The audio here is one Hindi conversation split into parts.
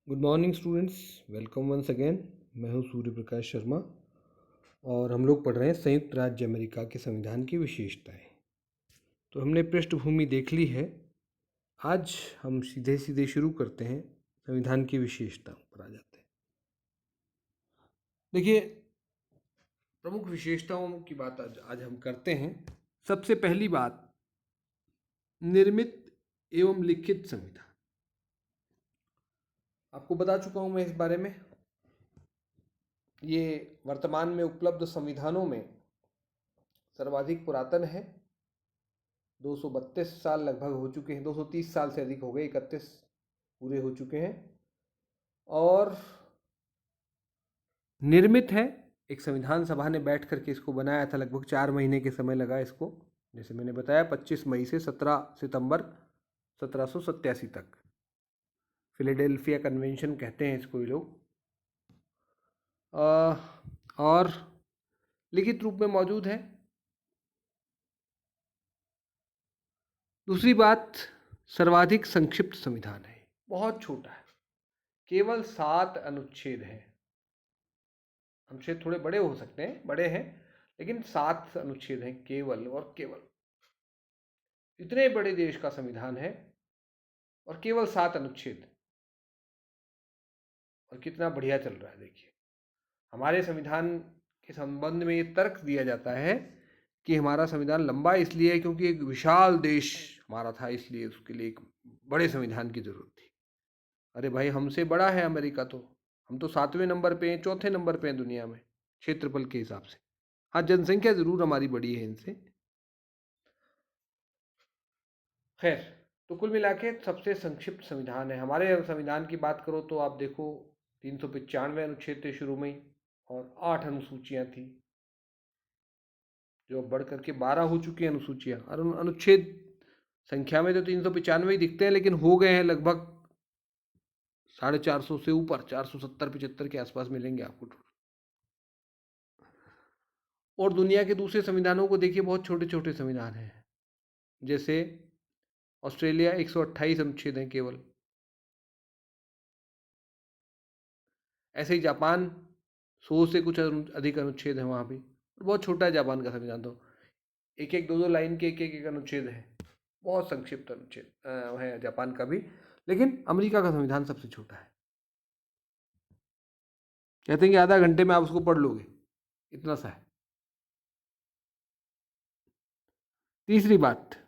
Good morning students, welcome once again. मैं हूं सूर्य प्रकाश शर्मा और हम लोग पढ़ रहे हैं संयुक्त राज्य अमेरिका के संविधान की विशेषताएं। तो हमने पृष्ठभूमि देख ली है। आज हम सीधे सीधे शुरू करते हैं, संविधान की विशेषताओं पर आ जाते हैं। देखिए, प्रमुख विशेषताओं की बात आज हम करते हैं। सबसे पहली बात, निर्मित एवं लिखित संविधान। आपको बता चुका हूं मैं इस बारे में। ये वर्तमान में उपलब्ध संविधानों में सर्वाधिक पुरातन है। 232 साल लगभग हो चुके हैं, 230 साल से अधिक हो गए, 31 पूरे हो चुके हैं। और निर्मित है, एक संविधान सभा ने बैठ करके इसको बनाया था। लगभग 4 महीने के समय लगा इसको। जैसे मैंने बताया, 25 मई से 17 सितंबर 1787 तक। फिलाडेल्फिया कन्वेंशन कहते हैं इसको ये लोग। और लिखित रूप में मौजूद है। दूसरी बात, सर्वाधिक संक्षिप्त संविधान है, बहुत छोटा है, केवल 7 अनुच्छेद हैं। अनुच्छेद थोड़े बड़े हो सकते हैं, बड़े हैं, लेकिन 7 अनुच्छेद हैं केवल और केवल। इतने बड़े देश का संविधान है और केवल 7 अनुच्छेद। और कितना बढ़िया चल रहा है देखिए। हमारे संविधान के संबंध में ये तर्क दिया जाता है कि हमारा संविधान लंबा इसलिए है क्योंकि एक विशाल देश हमारा था, इसलिए उसके लिए एक बड़े संविधान की जरूरत थी। अरे भाई, हमसे बड़ा है अमेरिका तो। हम तो 7वें नंबर पे हैं, चौथे नंबर पे हैं दुनिया में क्षेत्रफल के हिसाब से। हाँ, जनसंख्या जरूर हमारी बड़ी है इनसे। खैर, तो कुल मिला के सबसे संक्षिप्त संविधान है। हमारे संविधान की बात करो तो आप देखो, 395 अनुच्छेद थे शुरू में ही, और 8 अनुसूचियां थी, जो अब बढ़ करके 12 हो चुकी हैं अनुसूचियां। और अनुच्छेद संख्या में तो 395 ही दिखते हैं, लेकिन हो गए हैं लगभग 450 से ऊपर, 470-75 के आसपास मिलेंगे आपको। और दुनिया के दूसरे संविधानों को देखिए, बहुत छोटे छोटे संविधान हैं। जैसे ऑस्ट्रेलिया, 128 अनुच्छेद हैं केवल। ऐसे ही जापान, 100 से कुछ अधिक अनुच्छेद हैं वहाँ भी। बहुत छोटा है जापान का संविधान तो, एक एक दो दो लाइन के एक अनुच्छेद है। बहुत संक्षिप्त अनुच्छेद है जापान का भी। लेकिन अमेरिका का संविधान सबसे छोटा है। कहते हैं कि आधा घंटे में आप उसको पढ़ लोगे, इतना सा है। तीसरी बात,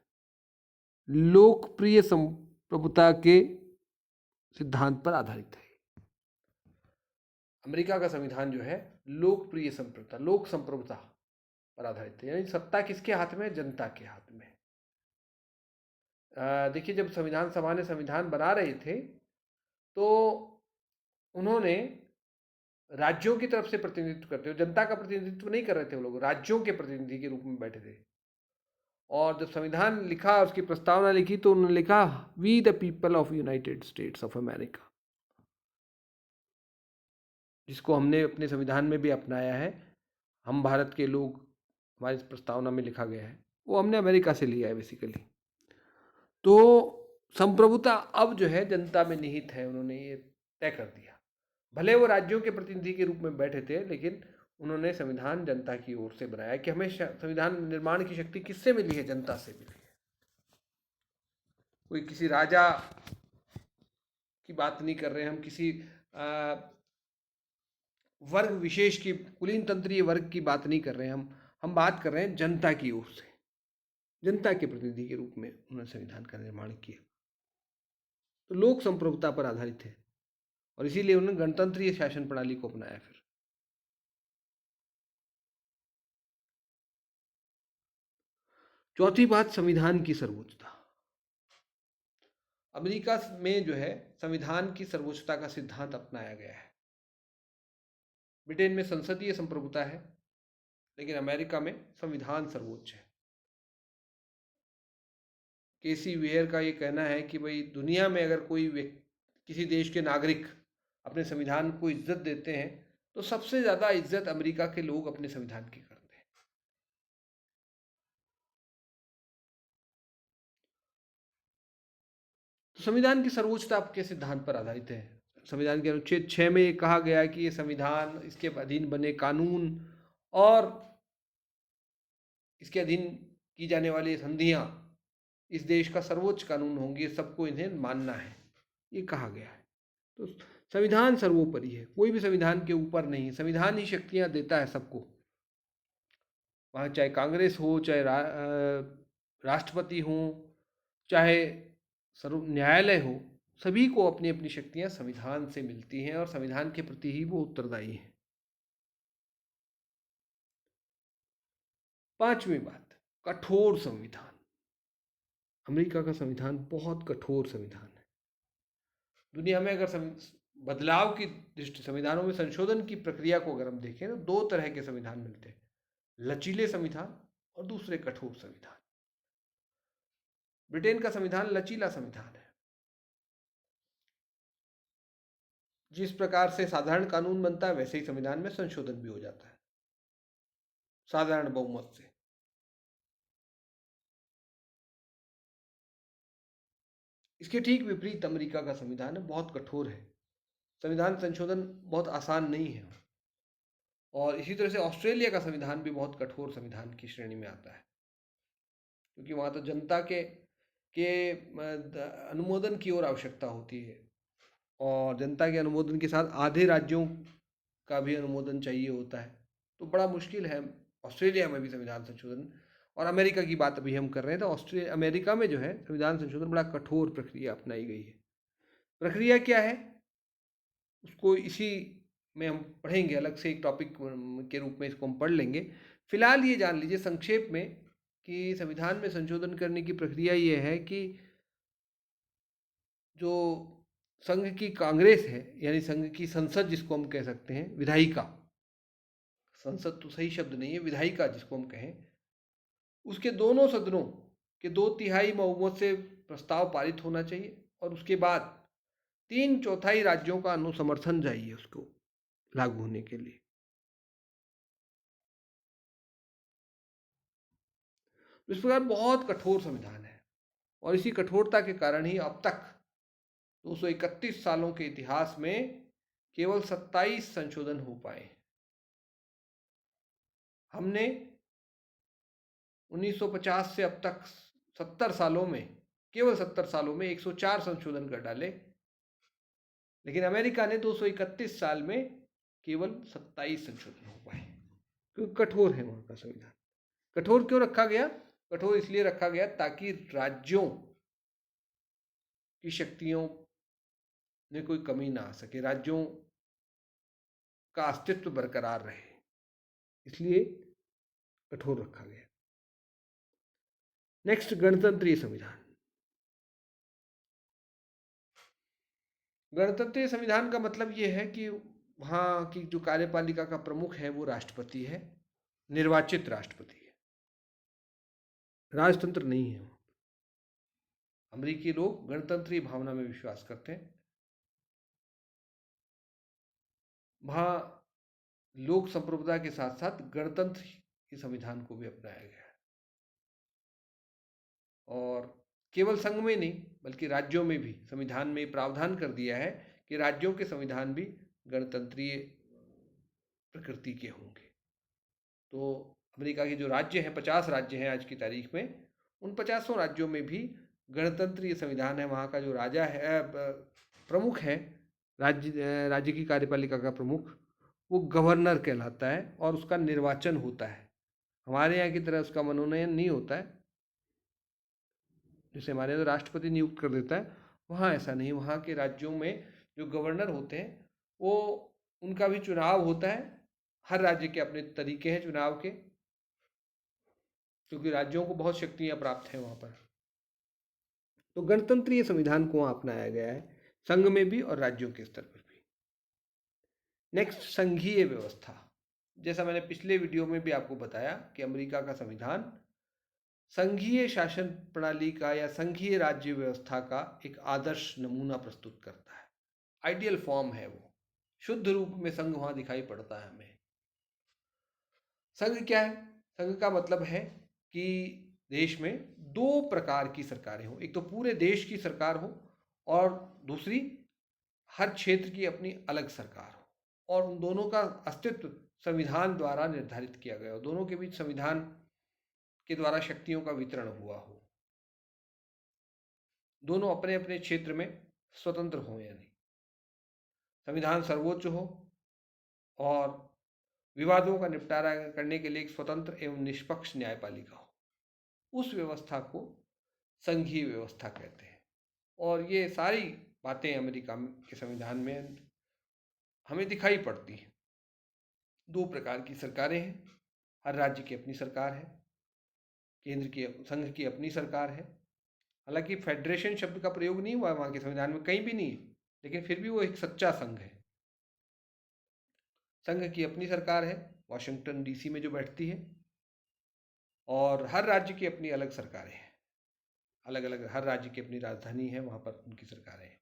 लोकप्रिय संप्रभुता के सिद्धांत पर आधारित है। अमेरिका का संविधान जो है लोकप्रिय संप्रभुता, लोक संप्रभुता पर आधारित है। यानी सत्ता किसके हाथ में? जनता के हाथ में। देखिए, जब संविधान सभा ने संविधान बना रहे थे तो उन्होंने राज्यों की तरफ से प्रतिनिधित्व करते हुए, जनता का प्रतिनिधित्व नहीं कर रहे थे वो लोग, राज्यों के प्रतिनिधि के रूप में बैठे थे। और जब संविधान लिखा, उसकी प्रस्तावना लिखी, तो उन्होंने लिखा, we the people of United States of America, जिसको हमने अपने संविधान में भी अपनाया है। हम भारत के लोग, हमारी प्रस्तावना में लिखा गया है, वो हमने अमेरिका से लिया है बेसिकली। तो संप्रभुता अब जो है जनता में निहित है, उन्होंने ये तय कर दिया। भले वो राज्यों के प्रतिनिधि के रूप में बैठे थे, लेकिन उन्होंने संविधान जनता की ओर से बनाया। कि हमें संविधान निर्माण की शक्ति किससे मिली है? जनता से मिली है। कोई किसी राजा की बात नहीं कर रहे हैं हम, किसी वर्ग विशेष की, कुलीन तंत्रीय वर्ग की बात नहीं कर रहे हैं हम बात कर रहे हैं जनता की ओर से। जनता के प्रतिनिधि के रूप में उन्होंने संविधान का निर्माण किया। तो लोक संप्रभुता पर आधारित है, और इसीलिए उन्होंने गणतंत्रीय शासन प्रणाली को अपनाया। फिर चौथी बात, संविधान की सर्वोच्चता। अमेरिका में जो है संविधान की सर्वोच्चता का सिद्धांत अपनाया गया है। ब्रिटेन में संसदीय संप्रभुता है, लेकिन अमेरिका में संविधान सर्वोच्च है। केसी वेयर का ये कहना है कि भाई, दुनिया में अगर कोई किसी देश के नागरिक अपने संविधान को इज्जत देते हैं, तो सबसे ज्यादा इज्जत अमेरिका के लोग अपने संविधान की करते हैं। तो संविधान की सर्वोच्चता आपके सिद्धांत पर आधारित है। संविधान के अनुच्छेद 6 में ये कहा गया है कि ये संविधान, इसके अधीन बने कानून और इसके अधीन की जाने वाली संधियां इस देश का सर्वोच्च कानून होंगी, सबको इन्हें मानना है, ये कहा गया है। तो संविधान सर्वोपरि है, कोई भी संविधान के ऊपर नहीं। संविधान ही शक्तियां देता है सबको, वहाँ चाहे कांग्रेस हो, चाहे राष्ट्रपति हो, चाहे सर्व न्यायालय हो, सभी को अपनी अपनी शक्तियां संविधान से मिलती हैं और संविधान के प्रति ही वो उत्तरदायी हैं। पांचवी बात, कठोर संविधान। अमेरिका का संविधान बहुत कठोर संविधान है। दुनिया में अगर बदलाव की दृष्टि, संविधानों में संशोधन की प्रक्रिया को अगर हम देखें तो दो तरह के संविधान मिलते हैं, लचीले संविधान और दूसरे कठोर संविधान। ब्रिटेन का संविधान लचीला संविधान है। जिस प्रकार से साधारण कानून बनता है वैसे ही संविधान में संशोधन भी हो जाता है साधारण बहुमत से। इसके ठीक विपरीत अमेरिका का संविधान है, बहुत कठोर है। संविधान संशोधन बहुत आसान नहीं है। और इसी तरह से ऑस्ट्रेलिया का संविधान भी बहुत कठोर संविधान की श्रेणी में आता है, क्योंकि वहाँ तो जनता के अनुमोदन की ओर आवश्यकता होती है, और जनता के अनुमोदन के साथ आधे राज्यों का भी अनुमोदन चाहिए होता है। तो बड़ा मुश्किल है ऑस्ट्रेलिया में भी संविधान संशोधन। और अमेरिका की बात अभी हम कर रहे हैं, तो अमेरिका में जो है संविधान संशोधन बड़ा कठोर प्रक्रिया अपनाई गई है। प्रक्रिया क्या है उसको इसी में हम पढ़ेंगे, अलग से एक टॉपिक के रूप में इसको हम पढ़ लेंगे। फिलहाल ये जान लीजिए संक्षेप में कि संविधान में संशोधन करने की प्रक्रिया ये है कि जो संघ की कांग्रेस है, यानी संघ की संसद जिसको हम कह सकते हैं, विधायिका, संसद तो सही शब्द नहीं है, विधायिका जिसको हम कहें, उसके दोनों सदनों के 2/3 बहुमत से प्रस्ताव पारित होना चाहिए, और उसके बाद 3/4 राज्यों का अनुसमर्थन चाहिए उसको लागू होने के लिए। इस प्रकार बहुत कठोर संविधान है, और इसी कठोरता के कारण ही अब तक 231 सालों के इतिहास में केवल 27 संशोधन हो पाए। हमने 1950 से अब तक 70 सालों में, केवल 70 सालों में 104 संशोधन कर डाले, लेकिन अमेरिका ने 231 साल में केवल 27 संशोधन हो पाए, क्योंकि कठोर है वहाँ का संविधान। कठोर क्यों रखा गया? कठोर इसलिए रखा गया ताकि राज्यों की शक्तियों में कोई कमी ना आ सके, राज्यों का अस्तित्व बरकरार रहे, इसलिए कठोर रखा गया। नेक्स्ट, गणतंत्रीय संविधान। गणतंत्रीय संविधान का मतलब यह है कि वहाँ की जो कार्यपालिका का प्रमुख है वो राष्ट्रपति है, निर्वाचित राष्ट्रपति है, राजतंत्र नहीं है। अमेरिकी लोग गणतंत्रीय भावना में विश्वास करते हैं। वहाँ लोक संप्रभुता के साथ साथ गणतंत्र के संविधान को भी अपनाया गया है, और केवल संघ में नहीं बल्कि राज्यों में भी संविधान में प्रावधान कर दिया है कि राज्यों के संविधान भी गणतंत्रीय प्रकृति के होंगे। तो अमेरिका के जो राज्य हैं, 50 राज्य हैं आज की तारीख में, उन 50 राज्यों में भी गणतंत्रीय संविधान है। वहाँ का जो राजा है, प्रमुख है, राज्य की कार्यपालिका का प्रमुख, वो गवर्नर कहलाता है, और उसका निर्वाचन होता है। हमारे यहाँ की तरह उसका मनोनयन नहीं होता है, जैसे हमारे यहाँ तो राष्ट्रपति नियुक्त कर देता है, वहाँ ऐसा नहीं। वहाँ के राज्यों में जो गवर्नर होते हैं वो, उनका भी चुनाव होता है। हर राज्य के अपने तरीके हैं चुनाव के, क्योंकि राज्यों को बहुत शक्तियाँ प्राप्त हैं वहाँ पर। तो गणतंत्रीय संविधान को अपनाया गया है, संघ में भी और राज्यों के स्तर पर भी। नेक्स्ट, संघीय व्यवस्था। जैसा मैंने पिछले वीडियो में भी आपको बताया कि अमेरिका का संविधान संघीय शासन प्रणाली का या संघीय राज्य व्यवस्था का एक आदर्श नमूना प्रस्तुत करता है। आइडियल फॉर्म है वो, शुद्ध रूप में संघ वहां दिखाई पड़ता है हमें। संघ क्या है? संघ का मतलब है कि देश में 2 प्रकार की सरकारें हो, एक तो पूरे देश की सरकार हो, और दूसरी हर क्षेत्र की अपनी अलग सरकार हो और उन दोनों का अस्तित्व संविधान द्वारा निर्धारित किया गया हो, दोनों के बीच संविधान के द्वारा शक्तियों का वितरण हुआ हो, दोनों अपने अपने क्षेत्र में स्वतंत्र हों, यानी संविधान सर्वोच्च हो और विवादों का निपटारा करने के लिए एक स्वतंत्र एवं निष्पक्ष न्यायपालिका हो। उस व्यवस्था को संघीय व्यवस्था कहते हैं। और ये सारी बातें अमेरिका के संविधान में हमें दिखाई पड़ती हैं। दो प्रकार की सरकारें हैं, हर राज्य की अपनी सरकार है, केंद्र की संघ की अपनी सरकार है। हालांकि फेडरेशन शब्द का प्रयोग नहीं हुआ वहाँ के संविधान में, कहीं भी नहीं है, लेकिन फिर भी वो एक सच्चा संघ है। संघ की अपनी सरकार है, वाशिंगटन डीसी में जो बैठती है, और हर राज्य की अपनी अलग सरकारें हैं, अलग अलग हर राज्य की अपनी राजधानी है, वहाँ पर उनकी सरकारें हैं।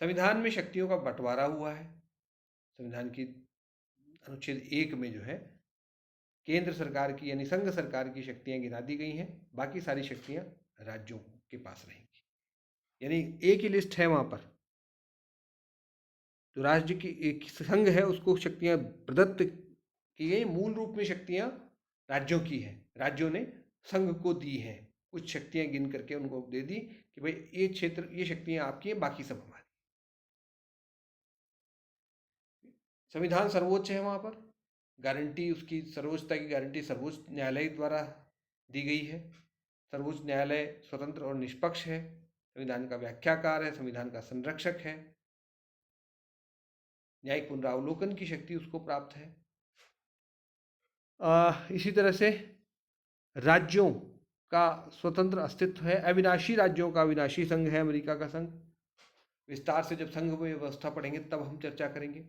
संविधान में शक्तियों का बंटवारा हुआ है। संविधान की अनुच्छेद 1 में जो है केंद्र सरकार की यानी संघ सरकार की शक्तियां गिना दी गई हैं, बाकी सारी शक्तियां राज्यों के पास रहेंगी। यानी एक ही लिस्ट है वहाँ पर, जो राज्य की एक संघ है उसको शक्तियां प्रदत्त की गई, मूल रूप में शक्तियां राज्यों की हैं, राज्यों ने संघ को दी हैं, कुछ शक्तियां गिन करके उनको दे दी कि भाई ये क्षेत्र ये शक्तियां आपकी हैं, बाकी सब हमारी। संविधान सर्वोच्च है, वहाँ पर गारंटी, उसकी सर्वोच्चता की गारंटी सर्वोच्च न्यायालय द्वारा दी गई है। सर्वोच्च न्यायालय स्वतंत्र और निष्पक्ष है, संविधान का व्याख्याकार है, संविधान का संरक्षक है, न्यायिक पुनरावलोकन की शक्ति उसको प्राप्त है। इसी तरह से राज्यों का स्वतंत्र अस्तित्व है, अविनाशी राज्यों का अविनाशी संघ है अमेरिका का संघ। विस्तार से जब संघ व्यवस्था पढ़ेंगे तब हम चर्चा करेंगे।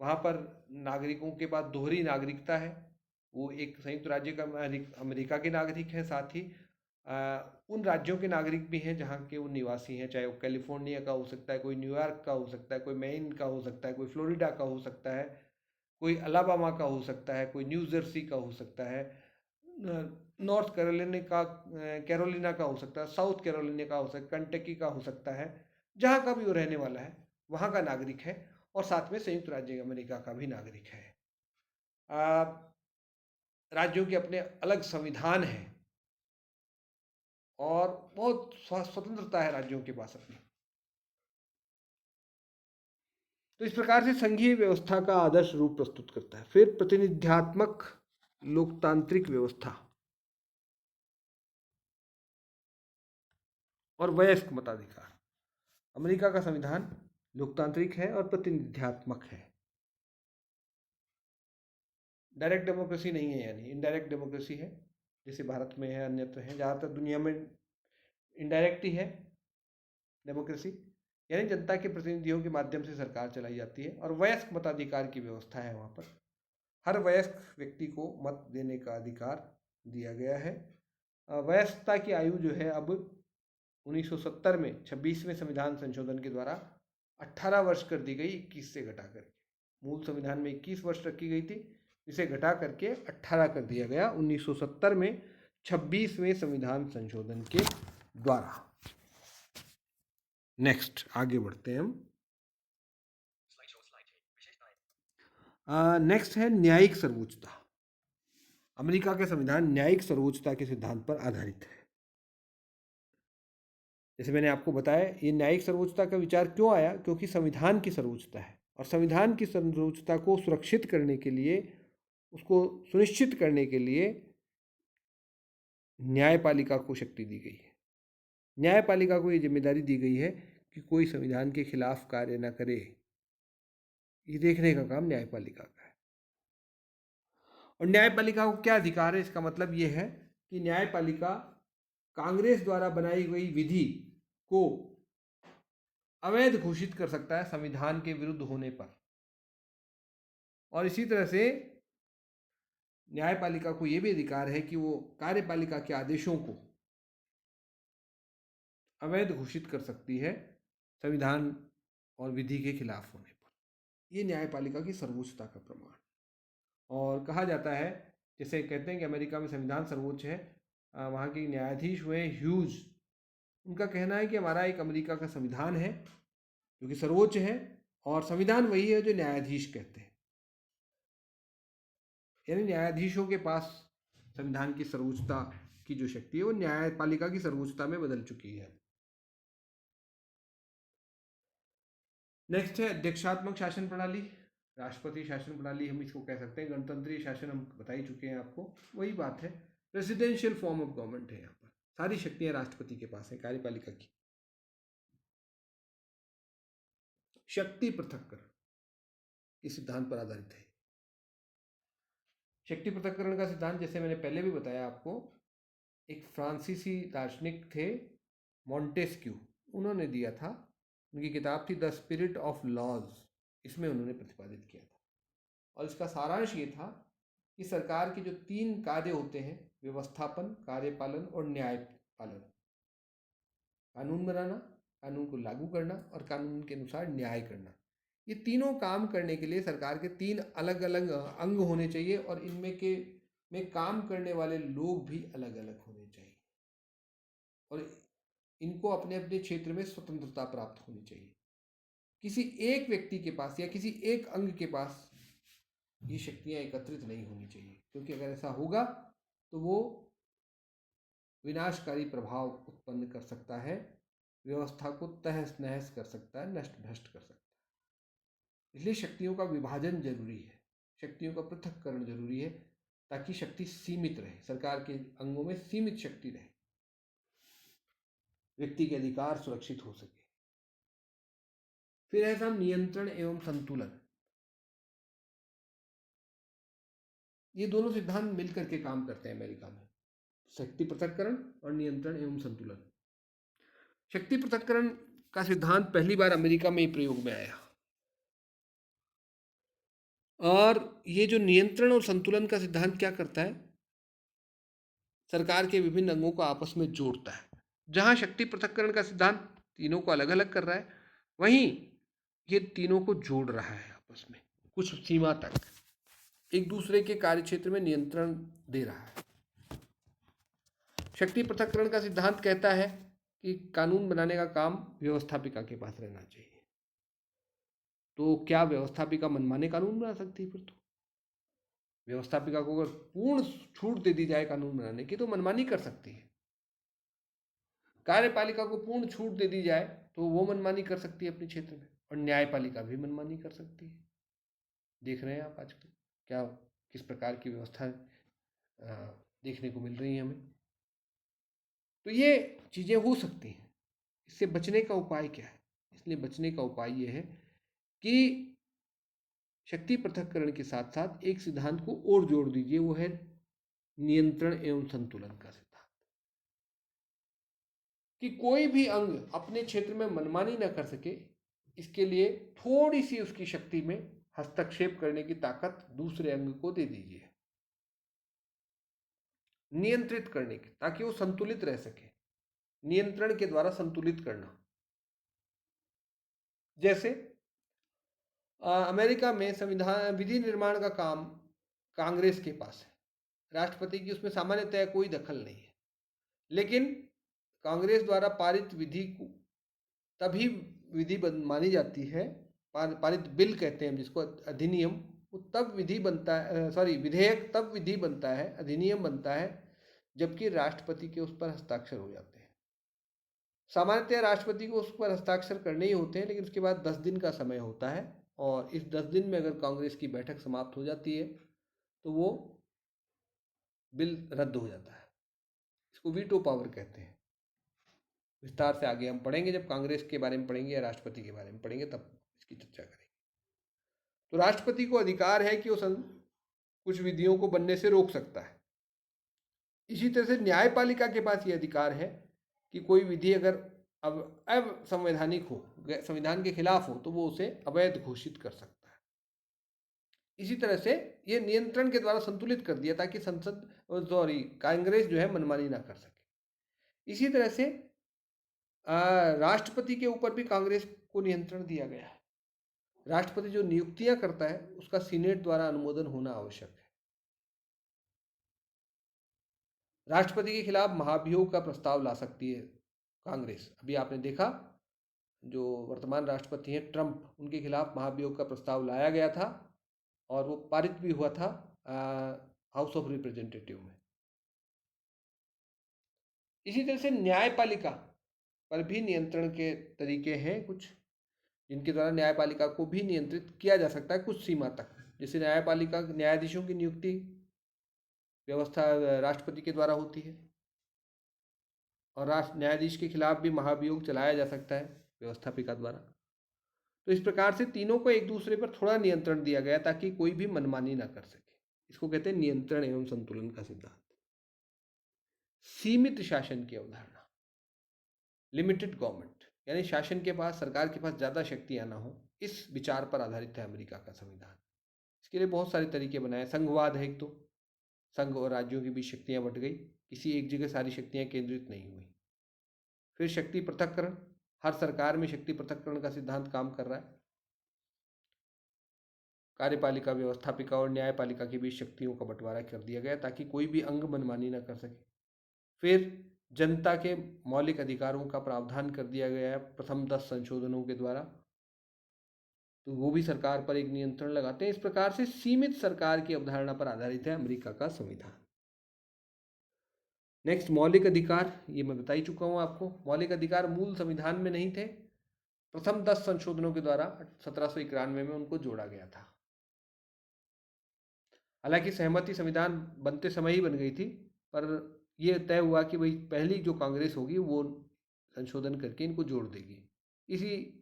वहाँ पर नागरिकों के पास दोहरी नागरिकता है, वो एक संयुक्त राज्य का अमेरिका के नागरिक हैं, साथ ही उन राज्यों के नागरिक भी हैं जहाँ के वो निवासी हैं, चाहे वो कैलिफोर्निया का हो सकता है, कोई न्यूयॉर्क का हो सकता है, कोई मेन का हो सकता है, कोई फ्लोरिडा का हो सकता है, कोई अलाबामा का हो सकता है, कोई न्यू जर्सी का हो सकता है, नॉर्थ कैरोलिना का हो सकता है, साउथ कैरोलिना का हो सकता है, कंटकी का हो सकता है, जहाँ का भी वो रहने वाला है वहाँ का नागरिक है, और साथ में संयुक्त राज्य अमेरिका का भी नागरिक है। राज्यों के अपने अलग संविधान हैं और बहुत स्वतंत्रता है राज्यों के पास अपनी। तो इस प्रकार से संघीय व्यवस्था का आदर्श रूप प्रस्तुत करता है। फिर प्रतिनिध्यात्मक लोकतांत्रिक व्यवस्था और वयस्क मताधिकार। अमेरिका का संविधान लोकतांत्रिक है और प्रतिनिध्यात्मक है, डायरेक्ट डेमोक्रेसी नहीं है, यानी इनडायरेक्ट डेमोक्रेसी है, जैसे भारत में है, अन्यत्र है। ज़्यादातर दुनिया में इनडायरेक्ट ही है डेमोक्रेसी, यानी जनता के प्रतिनिधियों के माध्यम से सरकार चलाई जाती है। और वयस्क मताधिकार की व्यवस्था है, वहाँ पर हर वयस्क व्यक्ति को मत देने का अधिकार दिया गया है। वयस्कता की आयु जो है अब 1970 में 26वें संविधान संशोधन के द्वारा 18 वर्ष कर दी गई, 21 से घटा करके। मूल संविधान में 21 वर्ष रखी गई थी, इसे घटा करके 18 कर दिया गया 1970 में 26वें संविधान संशोधन के द्वारा। नेक्स्ट आगे बढ़ते हैं हम। नेक्स्ट है न्यायिक सर्वोच्चता। अमेरिका का संविधान न्यायिक सर्वोच्चता के सिद्धांत पर आधारित है। जैसे मैंने आपको बताया, ये न्यायिक सर्वोच्चता का विचार क्यों आया, क्योंकि संविधान की सर्वोच्चता है, और संविधान की सर्वोच्चता को सुरक्षित करने के लिए, उसको सुनिश्चित करने के लिए न्यायपालिका को शक्ति दी गई है। न्यायपालिका को ये जिम्मेदारी दी गई है कि कोई संविधान के खिलाफ कार्य न करे, ये देखने का काम न्यायपालिका का है। और न्यायपालिका को क्या अधिकार है, इसका मतलब ये है कि न्यायपालिका कांग्रेस द्वारा बनाई गई विधि को अवैध घोषित कर सकता है संविधान के विरुद्ध होने पर। और इसी तरह से न्यायपालिका को यह भी अधिकार है कि वो कार्यपालिका के आदेशों को अवैध घोषित कर सकती है संविधान और विधि के खिलाफ होने पर। ये न्यायपालिका की सर्वोच्चता का प्रमाण। और कहा जाता है, जैसे कहते हैं कि अमेरिका में संविधान सर्वोच्च है, वहाँ के न्यायाधीश हुए ह्यूज, उनका कहना है कि हमारा एक अमेरिका का संविधान है जो कि सर्वोच्च है, और संविधान वही है जो न्यायाधीश कहते हैं। यानी न्यायाधीशों के पास संविधान की सर्वोच्चता की जो शक्ति है वो न्यायपालिका की सर्वोच्चता में बदल चुकी है। नेक्स्ट है अध्यक्षात्मक शासन प्रणाली, राष्ट्रपति शासन प्रणाली हम इसको कह सकते हैं। गणतंत्रीय शासन हम बता ही चुके हैं आपको, वही बात है। प्रेसिडेंशियल फॉर्म ऑफ गवर्नमेंट है, यहाँ पर सारी शक्तियां राष्ट्रपति के पास है कार्यपालिका की। शक्ति पृथक्करण इस सिद्धांत पर आधारित है। शक्ति पृथक्करण का सिद्धांत, जैसे मैंने पहले भी बताया आपको, एक फ्रांसीसी दार्शनिक थे मॉन्टेस्क्यू, उन्होंने दिया था। उनकी किताब थी द स्पिरिट ऑफ लॉज, इसमें उन्होंने प्रतिपादित किया था। और इसका सारांश ये था कि सरकार के जो 3 कार्य होते हैं, व्यवस्थापन, कार्यपालन और न्याय पालन, कानून बनाना, कानून को लागू करना और कानून के अनुसार न्याय करना, ये तीनों काम करने के लिए सरकार के 3 अलग अलग अंग होने चाहिए, और इनमें में काम करने वाले लोग भी अलग अलग होने चाहिए, और इनको अपने अपने क्षेत्र में स्वतंत्रता प्राप्त होनी चाहिए। किसी एक व्यक्ति के पास या किसी एक अंग के पास ये शक्तियां एकत्रित नहीं होनी चाहिए, क्योंकि अगर ऐसा होगा तो वो विनाशकारी प्रभाव उत्पन्न कर सकता है, व्यवस्था को तहस नहस कर सकता है, नष्ट भ्रष्ट कर सकता है। इसलिए शक्तियों का विभाजन जरूरी है, शक्तियों का पृथक्करण जरूरी है, ताकि शक्ति सीमित रहे, सरकार के अंगों में सीमित शक्ति रहे, व्यक्ति के अधिकार सुरक्षित हो सके। फिर है साहब नियंत्रण एवं संतुलन। ये दोनों सिद्धांत मिलकर के काम करते हैं अमेरिका में, शक्ति पृथक्करण और नियंत्रण एवं संतुलन। शक्ति पृथक्करण का सिद्धांत पहली बार अमेरिका में ही प्रयोग में आया, और ये जो नियंत्रण और संतुलन का सिद्धांत क्या करता है, सरकार के विभिन्न अंगों को आपस में जोड़ता है। जहां शक्ति पृथक्करण का सिद्धांत तीनों को अलग अलग कर रहा है, वहीं ये तीनों को जोड़ रहा है आपस में, कुछ सीमा तक एक दूसरे के कार्य क्षेत्र में नियंत्रण दे रहा है। शक्ति पृथक्करण का सिद्धांत कहता है कि कानून बनाने का काम व्यवस्थापिका के पास रहना चाहिए। तो क्या व्यवस्थापिका मनमाने कानून बना सकती है? फिर तो व्यवस्थापिका को अगर पूर्ण छूट दे दी जाए कानून बनाने की, तो मनमानी कर सकती है। कार्यपालिका को पूर्ण छूट दे दी जाए तो वो मनमानी कर सकती है अपने क्षेत्र में, और न्यायपालिका भी मनमानी कर सकती है। देख रहे हैं आप आजकल क्या किस प्रकार की व्यवस्था देखने को मिल रही है हमें। तो ये चीज़ें हो सकती हैं। इससे बचने का उपाय क्या है? इसलिए बचने का उपाय ये है कि शक्ति पृथक्करण के साथ साथ एक सिद्धांत को और जोड़ दीजिए, वो है नियंत्रण एवं संतुलन का सिद्धांत। कि कोई भी अंग अपने क्षेत्र में मनमानी न कर सके, इसके लिए थोड़ी सी उसकी शक्ति में हस्तक्षेप करने की ताकत दूसरे अंग को दे दीजिए, नियंत्रित करने की, ताकि वो संतुलित रह सके। नियंत्रण के द्वारा संतुलित करना। जैसे अमेरिका में संविधान विधि निर्माण का काम कांग्रेस के पास है, राष्ट्रपति की उसमें सामान्यतः कोई दखल नहीं है, लेकिन कांग्रेस द्वारा पारित विधि को तभी विधि मानी जाती है, पारित बिल कहते हैं जिसको, अधिनियम, वो तब विधि बनता है, सॉरी विधेयक तब विधि बनता है, अधिनियम बनता है, जबकि राष्ट्रपति के उस पर हस्ताक्षर हो जाते हैं। सामान्यतः राष्ट्रपति को उस पर हस्ताक्षर करने ही होते हैं, लेकिन उसके बाद 10 दिन का समय होता है, और इस 10 दिन में अगर कांग्रेस की बैठक समाप्त हो जाती है तो वो बिल रद्द हो जाता है। इसको वीटो पावर कहते हैं। विस्तार से आगे हम पढ़ेंगे, जब कांग्रेस के बारे में पढ़ेंगे या राष्ट्रपति के बारे में पढ़ेंगे तब इसकी चर्चा करेंगे। तो राष्ट्रपति को अधिकार है कि वो कुछ विधियों को बनने से रोक सकता है। इसी तरह से न्यायपालिका के पास ये अधिकार है कि कोई विधि अगर अब अवैधानिक हो, संविधान के खिलाफ हो, तो वो उसे अवैध घोषित कर सकता है। इसी तरह से ये नियंत्रण के द्वारा संतुलित कर दिया ताकि कांग्रेस जो है मनमानी ना कर सके। इसी तरह से राष्ट्रपति के ऊपर भी कांग्रेस को नियंत्रण दिया गया है। राष्ट्रपति जो नियुक्तियां करता है उसका सीनेट द्वारा अनुमोदन होना आवश्यक है। राष्ट्रपति के खिलाफ महाभियोग का प्रस्ताव ला सकती है कांग्रेस। अभी आपने देखा जो वर्तमान राष्ट्रपति हैं ट्रंप, उनके खिलाफ महाभियोग का प्रस्ताव लाया गया था और वो पारित भी हुआ था हाउस ऑफ रिप्रेजेंटेटिव में। इसी तरह से न्यायपालिका पर भी नियंत्रण के तरीके हैं कुछ, जिनके द्वारा न्यायपालिका को भी नियंत्रित किया जा सकता है कुछ सीमा तक। जैसे न्यायपालिका न्यायाधीशों की नियुक्ति व्यवस्था राष्ट्रपति के द्वारा होती है और राष्ट्र न्यायाधीश के खिलाफ भी महाभियोग चलाया जा सकता है व्यवस्थापिका द्वारा। तो इस प्रकार से तीनों को एक दूसरे पर थोड़ा नियंत्रण दिया गया ताकि कोई भी मनमानी ना कर सके। इसको कहते हैं नियंत्रण एवं संतुलन का सिद्धांत। सीमित शासन की अवधारणा, लिमिटेड गवर्नमेंट, यानी शासन के पास, सरकार के पास ज़्यादा शक्तियाँ ना हो, इस विचार पर आधारित है अमेरिका का संविधान। इसके लिए बहुत सारे तरीके बनाए। संघवाद है एक, तो संघ और राज्यों के बीच शक्तियाँ बट गई, किसी एक जगह सारी शक्तियाँ केंद्रित नहीं हुई। फिर शक्ति पृथक्करण, हर सरकार में शक्ति पृथक्करण का सिद्धांत काम कर रहा है। कार्यपालिका, व्यवस्थापिका और न्यायपालिका के बीच शक्तियों का बंटवारा कर दिया गया ताकि कोई भी अंग मनमानी न कर सके। फिर जनता के मौलिक अधिकारों का प्रावधान कर दिया गया है प्रथम 10 संशोधनों के द्वारा, तो वो भी सरकार पर एक नियंत्रण लगाते हैं। इस प्रकार से सीमित सरकार की अवधारणा पर आधारित है अमेरिका का संविधान। नेक्स्ट, मौलिक अधिकार, ये मैं बता ही चुका हूँ आपको। मौलिक अधिकार मूल संविधान में नहीं थे, प्रथम 10 संशोधनों के द्वारा 1791 में उनको जोड़ा गया था। हालांकि सहमति संविधान बनते समय ही बन गई थी, पर यह तय हुआ कि भाई पहली जो कांग्रेस होगी वो संशोधन करके इनको जोड़ देगी। इसी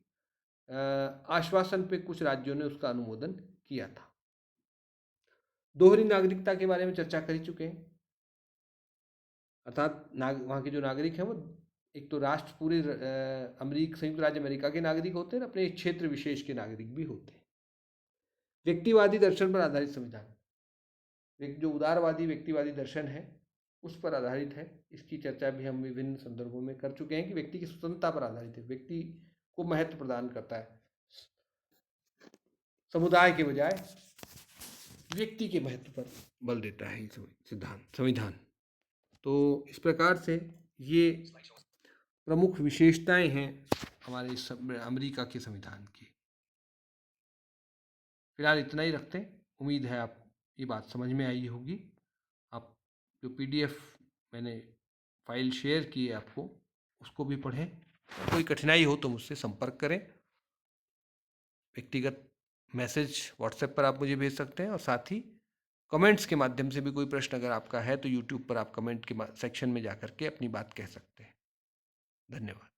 आश्वासन पे कुछ राज्यों ने उसका अनुमोदन किया था। दोहरी नागरिकता के बारे में चर्चा कर ही चुके हैं, अर्थात वहाँ के जो नागरिक हैं वो एक तो राष्ट्र पूरे संयुक्त राज्य अमेरिका के नागरिक होते हैं, अपने क्षेत्र विशेष के नागरिक भी होते हैं। व्यक्तिवादी दर्शन पर आधारित संविधान, जो उदारवादी व्यक्तिवादी दर्शन है उस पर आधारित है। इसकी चर्चा भी हम विभिन्न संदर्भों में कर चुके हैं कि व्यक्ति की स्वतंत्रता पर आधारित है, व्यक्ति को महत्व प्रदान करता है, समुदाय के बजाय व्यक्ति के महत्व पर बल देता है सिद्धांत संविधान। तो इस प्रकार से ये प्रमुख विशेषताएं हैं हमारे अमेरिका के संविधान की। फिलहाल इतना ही रखते हैं। उम्मीद है आप ये बात समझ में आई होगी। आप जो PDF मैंने फाइल शेयर की है आपको, उसको भी पढ़ें। कोई कठिनाई हो तो मुझसे संपर्क करें। व्यक्तिगत मैसेज WhatsApp पर आप मुझे भेज सकते हैं और साथ ही कमेंट्स के माध्यम से भी कोई प्रश्न अगर आपका है तो YouTube पर आप कमेंट के सेक्शन में जाकर के अपनी बात कह सकते हैं। धन्यवाद।